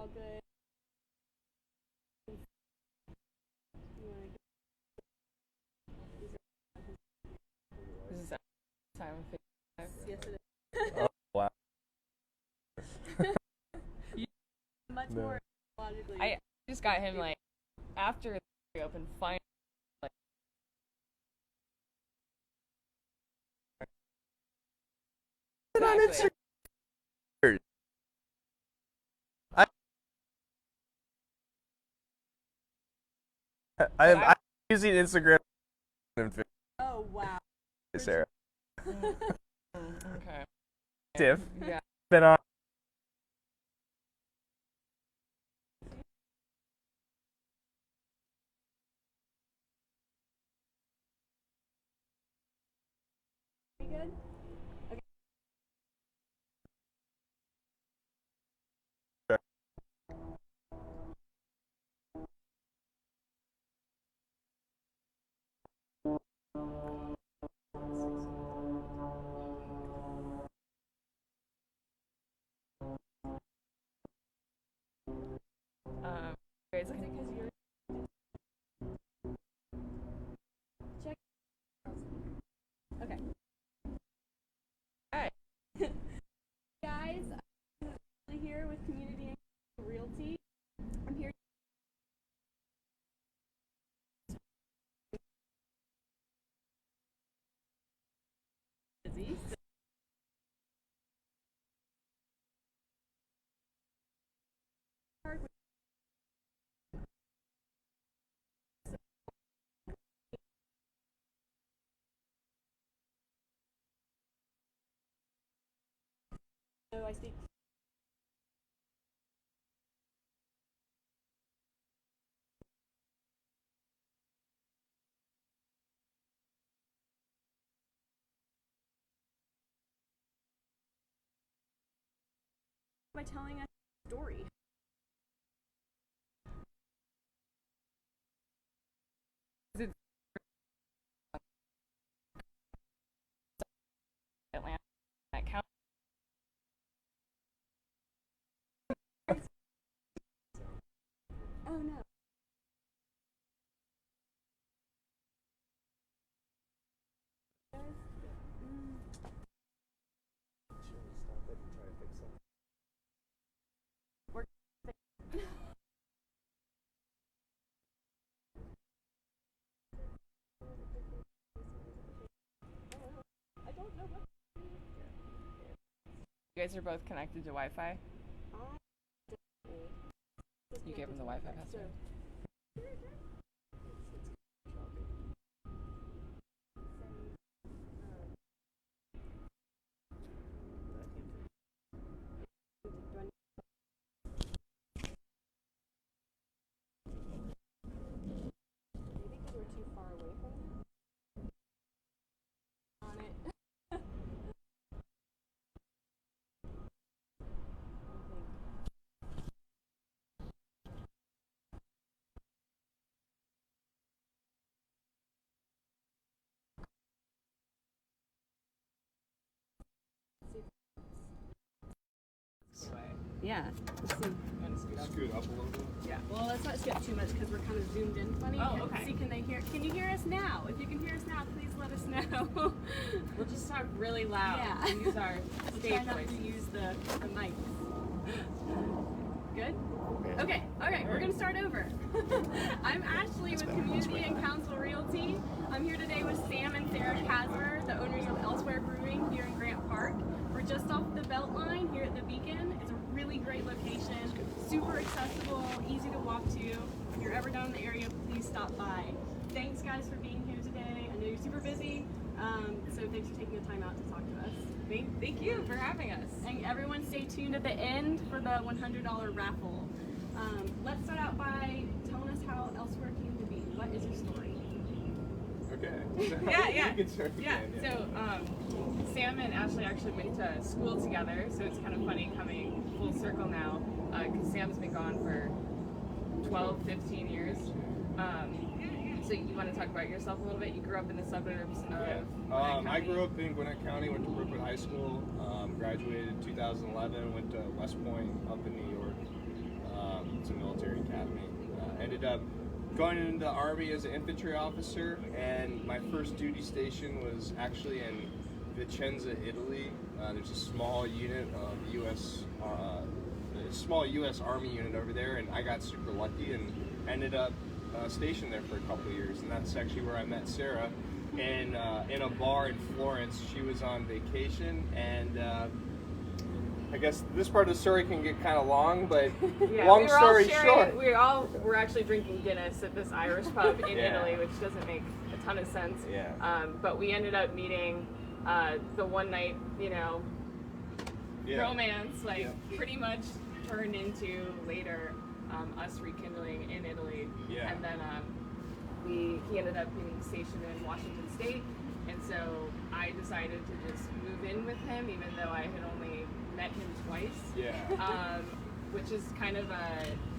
all good. This is time of 55. Yes, it is. Oh, wow. Much No. more logically. I just got him like after the open finally. Like, On exactly. Instagram. I'm using Instagram and Oh wow. Sarah. Okay. Tiff. Yeah. Been on. We good? Okay. Guys, Was it because you're check? Okay. Alright. Guys, I'm here with Community and Realty. I'm here. Busy. So I speak. By telling us a story. Atlanta. That count. Oh no. I don't know what. You guys are both connected to Wi-Fi. You gave him the Wi-Fi password. Maybe because we're too far away from it. On it. Yeah. Let's see. Scoot up a little bit. Yeah. Well, let's not skip too much because we're kind of zoomed in funny. Oh, okay. See, can you hear us now? If you can hear us now, please let us know. We'll just talk really loud. Yeah. And use our We'll stage try not voice. to use the mics. Good? Okay, we're gonna start over. I'm Ashley with Community and Council Realty. I'm here today with Sam and Sara Kazmer, the owners of Elsewhere Brewing here in Grant Park. We're just off the Beltline here at the Beacon. It's a really great location, super accessible, easy to walk to. If you're ever down in the area, please stop by. Thanks guys for being here today. I know you're super busy, so thanks for taking the time out to talk to us. Thank you for having us. And everyone stay tuned at the end for the $100 raffle. Let's start out by telling us how Elsewhere came to be. What is your story? Okay. Yeah. You can start Yeah. again, So Sam and Ashley actually went to school together, so it's kind of funny coming full circle now, because Sam's been gone for 12, 15 years. So you want to talk about yourself a little bit? You grew up in the suburbs of Gwinnett I County. grew up in Gwinnett County, went to Brookwood High School, graduated in 2011, went to West Point up in New York. It's a military academy. Ended up going into the Army as an infantry officer, and my first duty station was actually in Vicenza, Italy. There's a small unit of small U.S. Army unit over there, and I got super lucky and ended up stationed there for a couple of years, and that's actually where I met Sara in a bar in Florence. She was on vacation, and I guess this part of the story can get kind of long, but long story short. We all were actually drinking Guinness at this Irish pub in Yeah. Italy, which doesn't make a ton of sense. Yeah. But we ended up meeting the one night, romance, pretty much turned into later us rekindling in Italy. Yeah. And then he ended up being stationed in Washington State, and so I decided to just move in with him, even though I had only met him twice. Yeah. Which is kind of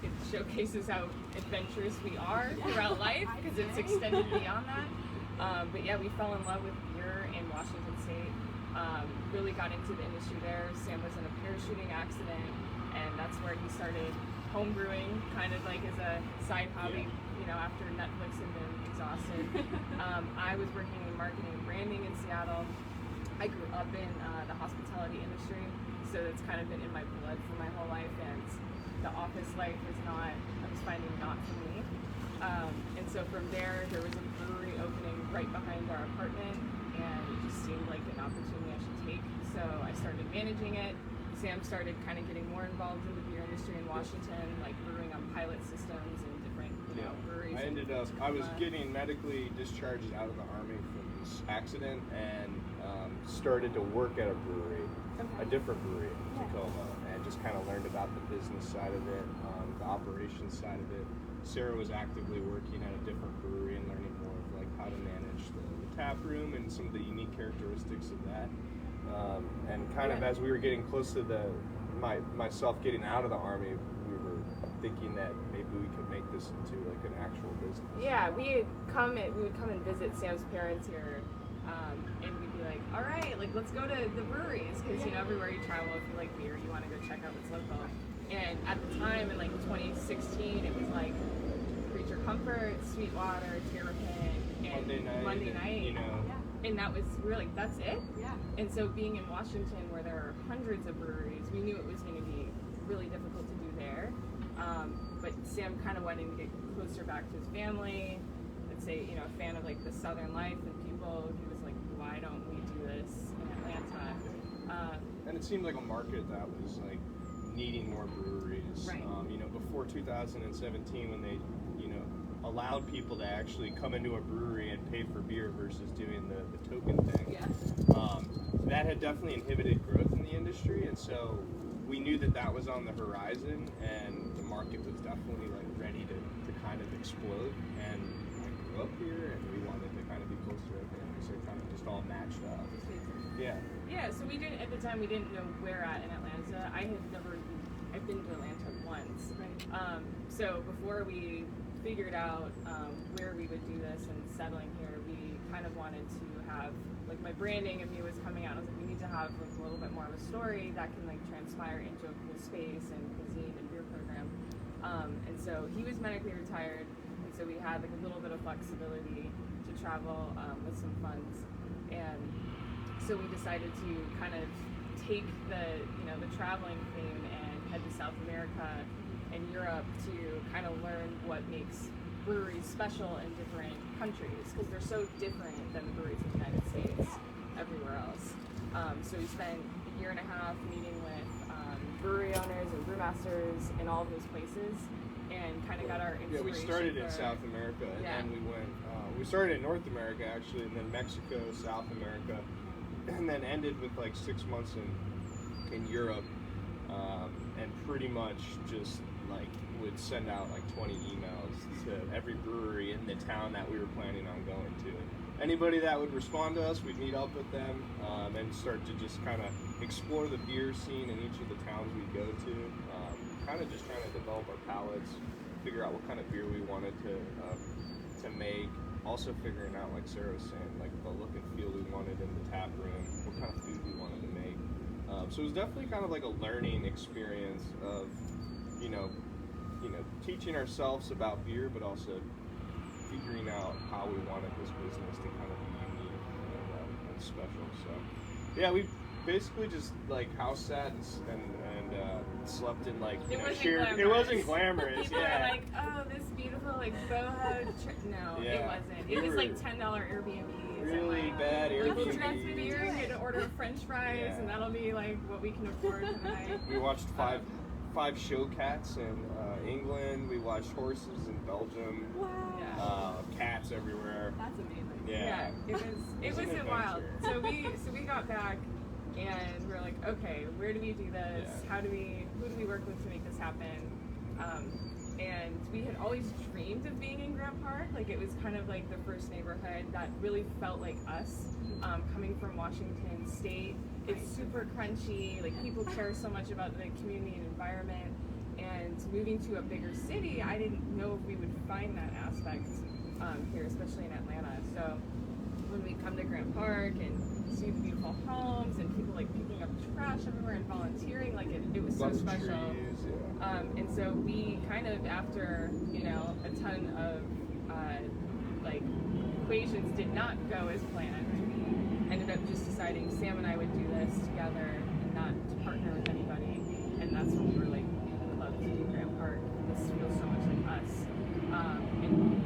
it showcases how adventurous we are throughout life, because it's extended beyond that. But yeah, we fell in love with beer in Washington State. Really got into the industry there. Sam was in a parachuting accident, and that's where he started home brewing, kind of like as a side hobby, after Netflix had been exhausted. I was working in marketing and branding in Seattle. I grew up in the hospitality industry, so it's kind of been in my blood for my whole life, and the office life I was finding not for me. And so from there was a brewery opening right behind our apartment, and it just seemed like an opportunity I should take. So I started managing it. Sam started kind of getting more involved in the beer industry in Washington, like brewing on pilot systems and different breweries. I was getting medically discharged out of the Army from this accident, and started to work at a brewery, a different brewery in Tacoma, and just kind of learned about the business side of it, the operations side of it. Sara was actively working at a different brewery and learning more of like how to manage the tap room and some of the unique characteristics of that. And kind of as we were getting close to myself getting out of the Army, we were thinking that maybe we could make this into like an actual business. Yeah, we would come and visit Sam's parents here, and we'd be like, all right, like let's go to the breweries, because everywhere you travel, if you like beer, you want to go check out what's local. And at the time, in like 2016, it was like Creature Comfort, Sweetwater, Terrapin, and Monday night. And that was really, that's it? Yeah. And so being in Washington, where there are hundreds of breweries, we knew it was going to be really difficult to do there. But Sam kind of wanted to get closer back to his family, let's say, a fan of like the Southern life and people. He was like, why don't we do this in Atlanta? And it seemed like a market that was like needing more breweries. Right. Before 2017, when they, allowed people to actually come into a brewery and pay for beer versus doing the token thing. Yeah. That had definitely inhibited growth in the industry, and so we knew that was on the horizon, and the market was definitely like ready to kind of explode. And I grew up here, and we wanted to kind of be close to our family, so it kind of just all matched up. Yeah. Yeah. So we didn't at the time. We didn't know where at in Atlanta. I've been to Atlanta once. Right. So before we figured out where we would do this and settling here, we kind of wanted to have, like, my branding of me was coming out. I was like, we need to have like a little bit more of a story that can like transpire into a cool space and cuisine and beer program. And so he was medically retired, and so we had like a little bit of flexibility to travel with some funds, and so we decided to kind of take the traveling theme and head to South America and Europe to kind of learn what makes breweries special in different countries, because they're so different than the breweries in the United States everywhere else. So we spent a year and a half meeting with brewery owners and brewmasters in all of those places, and kind of got our inspiration. Yeah, we started in South America, and then we went. We started in North America actually, and then Mexico, South America, and then ended with like 6 months in Europe, and pretty much just like would send out like 20 emails to every brewery in the town that we were planning on going to. Anybody that would respond to us, we'd meet up with them, and start to just kind of explore the beer scene in each of the towns we go to. Kind of just trying to develop our palates, figure out what kind of beer we wanted to make. Also figuring out, like Sara was saying, like the look and feel we wanted in the tap room, what kind of food we wanted to make. So it was definitely kind of like a learning experience of, teaching ourselves about beer, but also figuring out how we wanted this business to kind of be unique and special. So, yeah, we basically just like house sat and slept in like it wasn't glamorous. People yeah. are like, oh, this beautiful like boho. No, it wasn't. It was like $10 Airbnbs. Really bad People Airbnbs. dress in beer, get to order French fries, and that'll be like what we can afford tonight. We watched five show cats in England. We watched horses in Belgium. Wow. Cats everywhere. That's amazing. Yeah. It was wild. So we got back and we're like, okay, where do we do this? Yeah. Who do we work with to make this happen? And we had always dreamed of being in Grant Park. Like it was kind of like the first neighborhood that really felt like us, coming from Washington State. It's super crunchy, like people care so much about the community and environment, and moving to a bigger city, I didn't know if we would find that aspect here, especially in Atlanta. So when we come to Grant Park and see the beautiful homes and people like picking up trash everywhere and volunteering, like it was so special. Trees, yeah. And so we kind of, after a ton of like equations did not go as planned, ended up just deciding Sam and I would do this together and not to partner with anybody. And that's when we were like, we would love to do Grant Park. This feels so much like us. And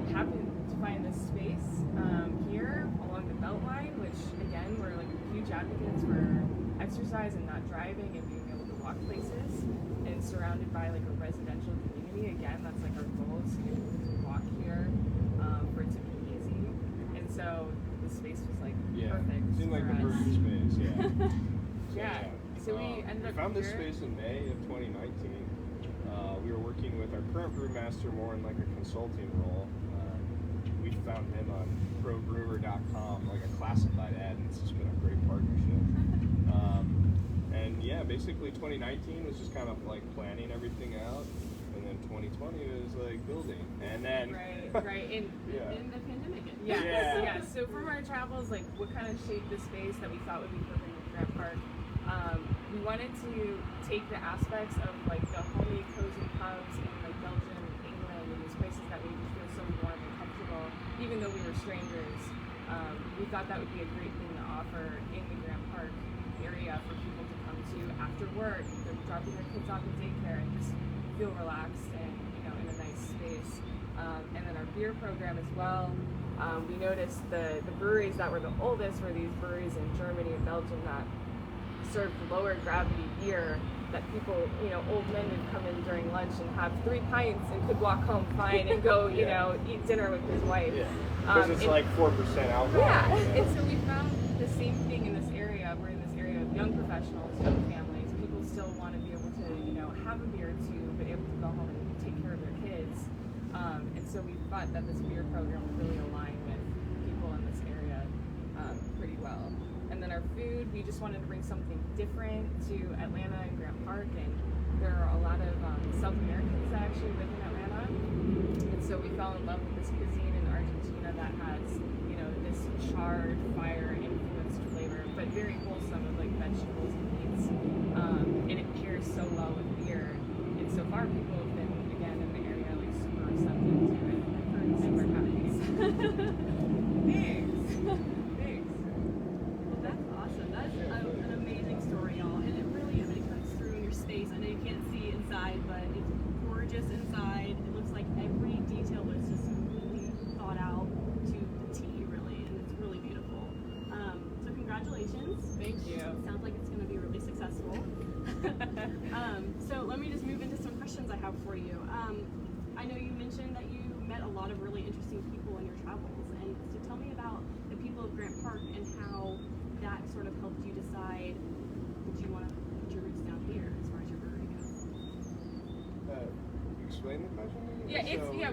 we happened to find this space here along the Beltline, which again, we're like huge advocates for exercise and not driving and being able to walk places, and surrounded by like a residential community. Again, that's like our goal, is to be able to walk here, for it to be easy. And so the space was like perfect. It seemed like for the us. perfect space, Yeah. So we ended up found this here. space in May of 2019. We were working with our current brewmaster more in like a consulting role. We found him on probrewer.com, like a classified ad, and it's just been a great partnership. And yeah, basically 2019 was just kind of like planning everything out, and then 2020 was like building, and then right in the pandemic. Yeah. So from our travels, like what kind of shaped the space that we thought would be perfect with Grant Park? We wanted to take the aspects of like the homey, cozy pubs in like Belgium and England, and these places that made you feel so warm and comfortable, even though we were strangers. We thought that would be a great thing to offer in the Grant Park area for people to come to after work. They're dropping their kids off at daycare and just feel relaxed and in a nice space. And then our beer program as well. We noticed the breweries that were the oldest were these breweries in Germany and Belgium that served lower gravity beer, that people, old men would come in during lunch and have 3 pints and could walk home fine and go, eat dinner with his wife. Because it's like 4% alcohol. Yeah, and so we found the same thing in this area. We're in this area of young professionals, young families. People still want to be able to, have a beer or two, but able to go home and take care of their kids. And so we thought that this beer program would really align with people in this area pretty well. And then our food, we just wanted to bring something different to Atlanta and Grant Park, and there are a lot of South Americans that actually live in Atlanta, and so we fell in love with this cuisine in Argentina that has, this charred, fire-influenced flavor, but very wholesome with like vegetables and meats, and it pairs so well with beer. And so far, people have been, again, in the area, like super receptive to it, and we're happy. Thanks. An amazing story, y'all, and it really, it comes through in your space. I know you can't see inside, but it's gorgeous inside. It looks like every detail was just really thought out to the T, really, and it's really beautiful. So congratulations. Thank you. Sounds like it's going to be really successful. So let me just move into some questions I have for you. I know you mentioned that you met a lot of really interesting people in your travels, and so tell me about the people of Grant Park and how that sort of helped you decide that you want to put your roots down here as far as your brewery goes. Explain the question?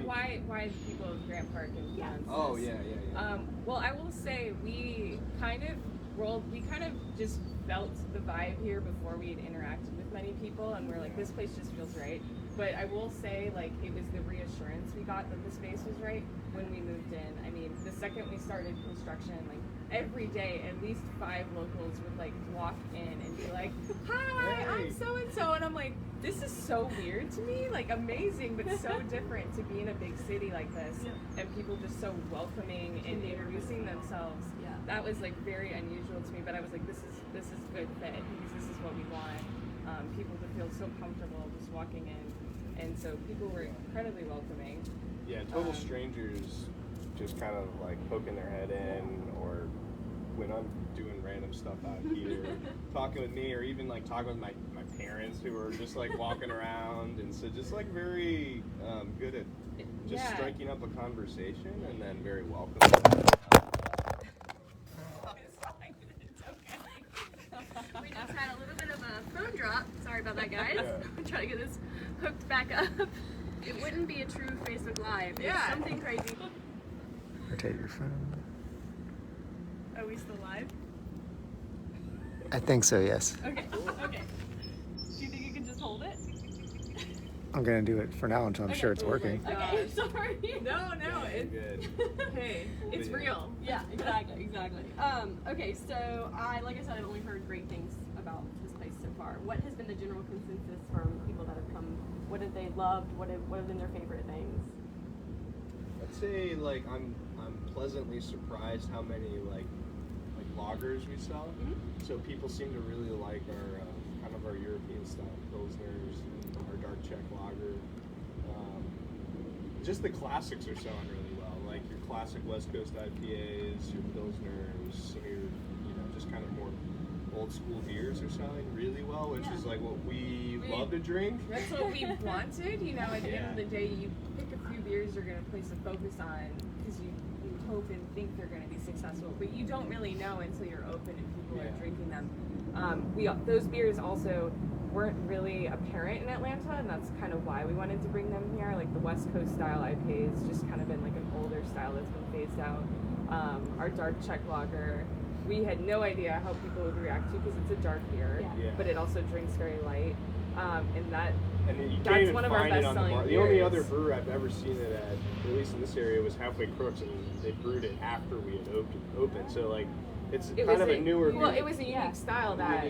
Why the people of Grant Park influenced us? Oh yeah. Well, I will say we kind of just felt the vibe here before we had interacted with many people, and we're like, this place just feels right. But I will say, like, it was the reassurance we got that the space was right when we moved in. I mean, the second we started construction, like, every day at least 5 locals would like walk in and be like, "Hi, I'm so and so," and I'm like, this is so weird to me, like amazing, but so different to be in a big city like this, and people just so welcoming and introducing themselves. That was like very unusual to me, but I was like, this is good fit because this is what we want. People to feel so comfortable just walking in, and so people were incredibly welcoming. Yeah, total strangers just kind of like poking their head in, or when I'm doing random stuff out here, talking with me, or even like talking with my parents who are just like walking around, and so just like very good at just striking up a conversation, and then very welcoming. We just had a little bit of a phone drop. Sorry about that, guys. I'm trying to get this hooked back up. It wouldn't be a true Facebook Live. It's something crazy. Rotate your phone. Are we still live? I think so, yes. Okay. Okay. Do you think you can just hold it? I'm gonna do it for now until I'm sure it's working. Okay, sorry. No, it's good. Hey, it's real. Yeah, exactly. Okay, so like I said, I've only heard great things about this place so far. What has been the general consensus from people that have come? What have they loved? What have been their favorite things? I'd say like I'm pleasantly surprised how many like lagers we sell. So people seem to really like our kind of our European style pilsners, our dark Czech lager. Just the classics are selling really well, like your classic West Coast IPAs, your pilsners, some of your just kind of more old school beers are selling really well, which is like what we love to drink. That's what we wanted. At the end of the day, you pick a few beers you're going to place a focus on because you hope and think they're going to be successful, but you don't really know until you're open and people are drinking them. Those beers also weren't really apparent in Atlanta, and that's kind of why we wanted to bring them here. Like the West Coast style IPAs just kind of been like an older style that's been phased out. Our dark Czech lager, we had no idea how people would react to because it's a dark beer, but it also drinks very light, and that's one of our best selling beers. The only other brewer I've ever seen it at least in this area, was Halfway Crooks, and they brewed it after we had opened. So like, it was a newer beer. Well, it was a unique style that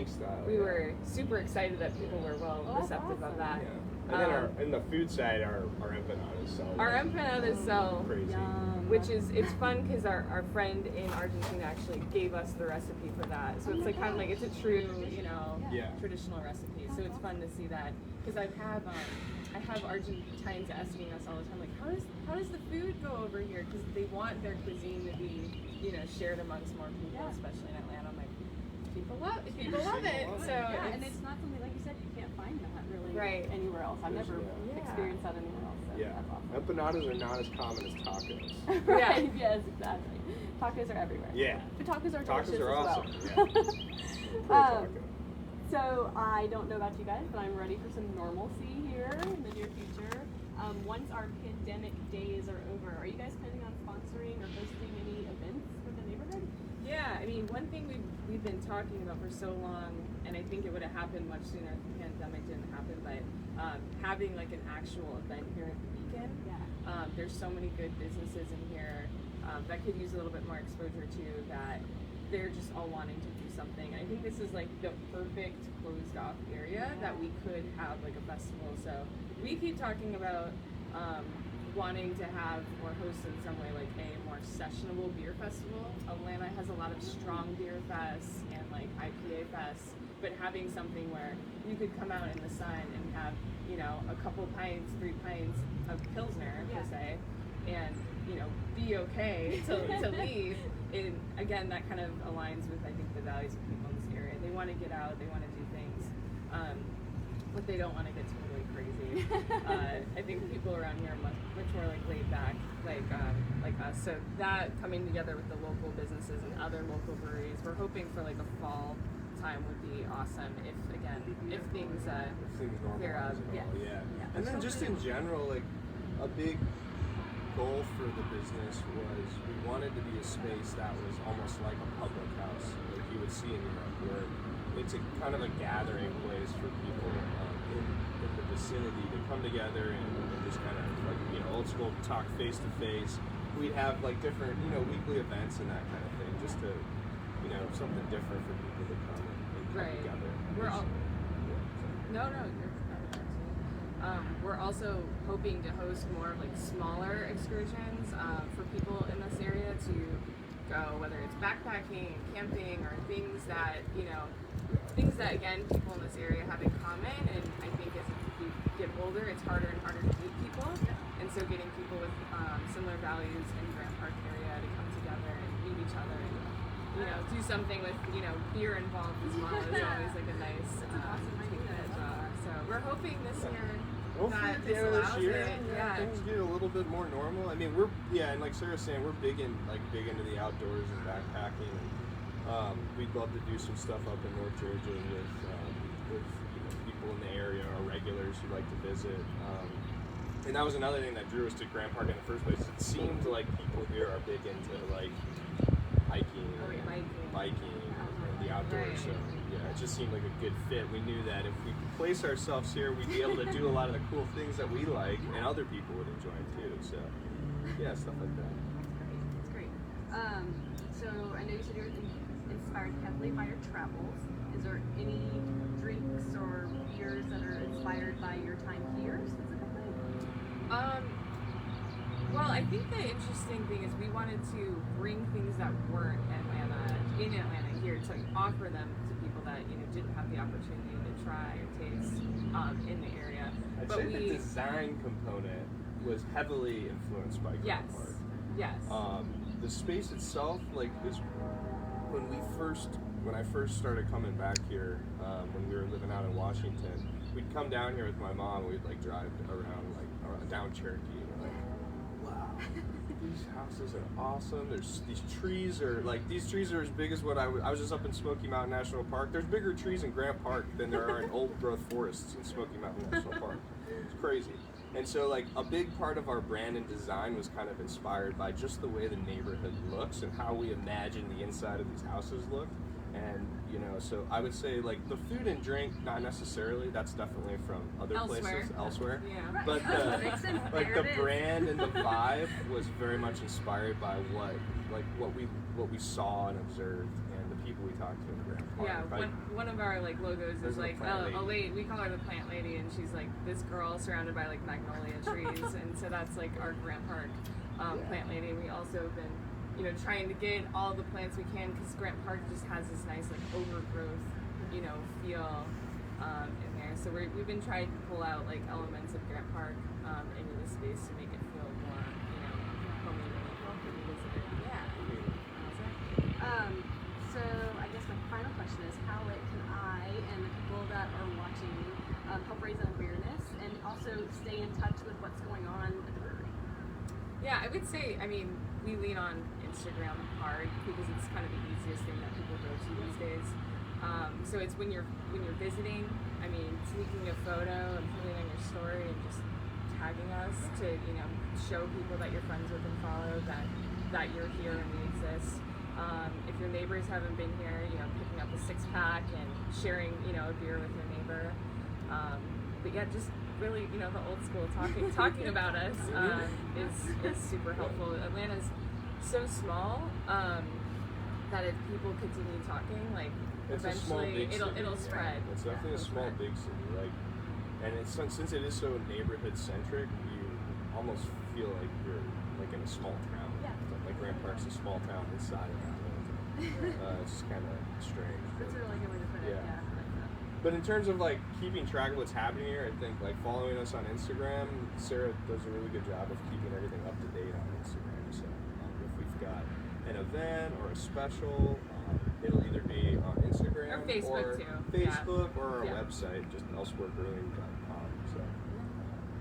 we were super excited that people were receptive of that. And then in the food side, our empanadas sell. Our empanadas sell crazy. Which it's fun because our friend in Argentina actually gave us the recipe for that. So it's like kind of like it's a true, traditional recipe. So it's fun to see that because I have Argentines asking us all the time, like, how does the food go over here? Because they want their cuisine to be, shared amongst more people, especially in Atlanta. I'm like, people love it. So and it's not something, like you said, you can't find that really anywhere else. I've never experienced that anywhere else. So that's awesome. Empanadas are not as common as tacos. Right, yes, exactly. Tacos are everywhere. Yeah. But tacos are Tacos delicious are awesome. as well. So I don't know about you guys, but I'm ready for some normalcy here in the near future. Once our pandemic days are over, are you guys planning on sponsoring or hosting any events for the neighborhood? Yeah, I mean, one thing we've been talking about for so long, and I think it would have happened much sooner if the pandemic didn't happen, but having like an actual event here at the Beacon. There's so many good businesses in here that could use a little bit more exposure to that. They're just all wanting to do something. And I think this is like the perfect closed off area that we could have like a festival. So we keep talking about wanting to have or host in some way like a more sessionable beer festival. Atlanta has a lot of strong beer fests and like IPA fests, but having something where you could come out in the sun and have, a couple pints, 3 pints of Pilsner per se, and be okay to leave. And again, that kind of aligns with, I think, the values of people in this area. They want to get out, they want to do things, but they don't want to get totally crazy. I think people around here are much more like laid back, like us. So that coming together with the local businesses and other local breweries, we're hoping for like a fall time would be awesome if things clear up. And then just in general, like a big goal for the business was we wanted to be a space that was almost like a public house, like you would see in Europe, where it's a kind of a gathering place for people in the vicinity to come together and just kind of like old school talk face to face. We'd have like different weekly events and that kind of thing, just to, you know, something different for people to come and come Right. together. We're all, no, we're also hoping to host more of like smaller excursions for people in this area to go, whether it's backpacking, camping, or things that, you know, things that again people in this area have in common. And I think as you get older, it's harder and harder to meet people. And so getting people with similar values in Grant Park area to come together and meet each other and, you know, do something with, you know, beer involved as well is always like a nice take that job. So we're hoping this year that this allows it. Yeah. Things get a little bit more normal. I mean, and like Sarah's saying, we're big into the outdoors and backpacking, and we'd love to do some stuff up in North Georgia with you know, people in the area or regulars who like to visit. And that was another thing that drew us to Grant Park in the first place. It seemed like people here are big into like hiking, biking, and the outdoors. So yeah, it just seemed like a good fit. We knew that if we place ourselves here, we'd be able to do a lot of the cool things that we like, and other people would enjoy too. So yeah, stuff like that. That's great. So I know you said you were inspired heavily by your travels. Is there any drinks or beers that are inspired by your time here specifically? Well, I think the interesting thing is we wanted to bring things that weren't in Atlanta here to offer them to people that, you know, didn't have the opportunity to try or taste in the area. I'd say the design component was heavily influenced by Grant Park. Yes. The space itself, like, is when I first started coming back here, when we were living out in Washington, we'd come down here with my mom. We'd like drive around down Cherokee. And we're like, wow, these houses are awesome. These trees are as big as what I was just up in Smoky Mountain National Park. There's bigger trees in Grant Park than there are in old growth forests in Smoky Mountain National Park. It's crazy. And so like a big part of our brand and design was kind of inspired by just the way the neighborhood looks and how we imagine the inside of these houses look. And, you know, so I would say, like, the food and drink, not necessarily. That's definitely from other places elsewhere. Yeah. But the brand and the vibe was very much inspired by what we saw and observed, and the people we talked to in Grant Park. Yeah, one of our like logos is like a lady. We call her the plant lady, and she's like this girl surrounded by like magnolia trees, and so that's like our Grant Park plant lady. We also have been, you know, trying to get all the plants we can, because Grant Park just has this nice like overgrowth, you know, feel in there. So we've been trying to pull out like elements of Grant Park into the space to make it feel more, you know, homey and welcome visitor. Yeah. So I guess my final question is, how can I and the people that are watching help raise awareness and also stay in touch with what's going on at the brewery? Yeah, I would say, I mean, we lean on Instagram hard because it's kind of the easiest thing that people go to these days. So it's when you're visiting, I mean, taking a photo and putting it on your story and just tagging us to, you know, show people that you're friends with and follow that you're here and we exist. If your neighbors haven't been here, you know, picking up a 6-pack and sharing, you know, a beer with your neighbor. But yeah, just really, you know, the old school talking about us is super helpful. Atlanta's so small that if people continue talking, like eventually it'll spread. It's definitely a small big city, like, and it's since it is so neighborhood centric, you almost feel like you're like in a small town. Yeah. Like Grant Park's a small town inside of Atlanta. It's just kind of strange. That's a really good way to put it. Yeah. I like that. But in terms of like keeping track of what's happening here, I think like following us on Instagram, Sarah does a really good job of keeping everything up to date on Instagram. So if we've got an event or a special, it'll either be on Instagram or Facebook or our website, just elsewherebrewing.com. So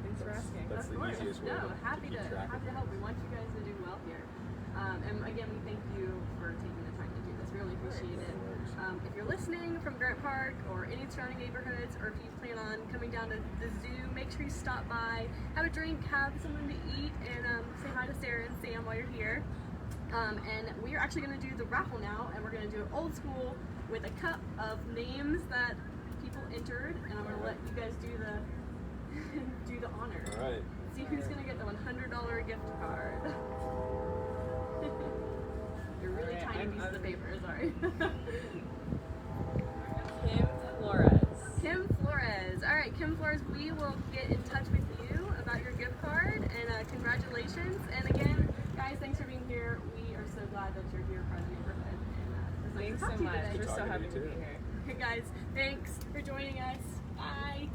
thanks for asking. That's the easiest way to keep track of it. Help. We want you guys to do well here. And again, we thank you for taking the time to do this. Really appreciate it. If you're listening from Grant Park or any surrounding neighborhoods, or if you plan on coming down to the zoo, make sure you stop by, have a drink, have something to eat, and say hi to Sarah and Sam while you're here. And we are actually going to do the raffle now, and we're going to do it old school with a cup of names that people entered, and I'm going to let you guys do the honor. All right. See who's going to get the $100 gift card. They're really Alright, tiny pieces of paper, sorry. Kim Flores. Kim Flores. All right, Kim Flores, we will get in touch with you about your gift card, and congratulations. And again, guys, thanks for being here. We are so glad that you're here, part of the neighborhood. And it was nice Thanks to talk so to you much. today. We're so talking to happy you to be too. here. Okay, guys, thanks for joining us. Bye.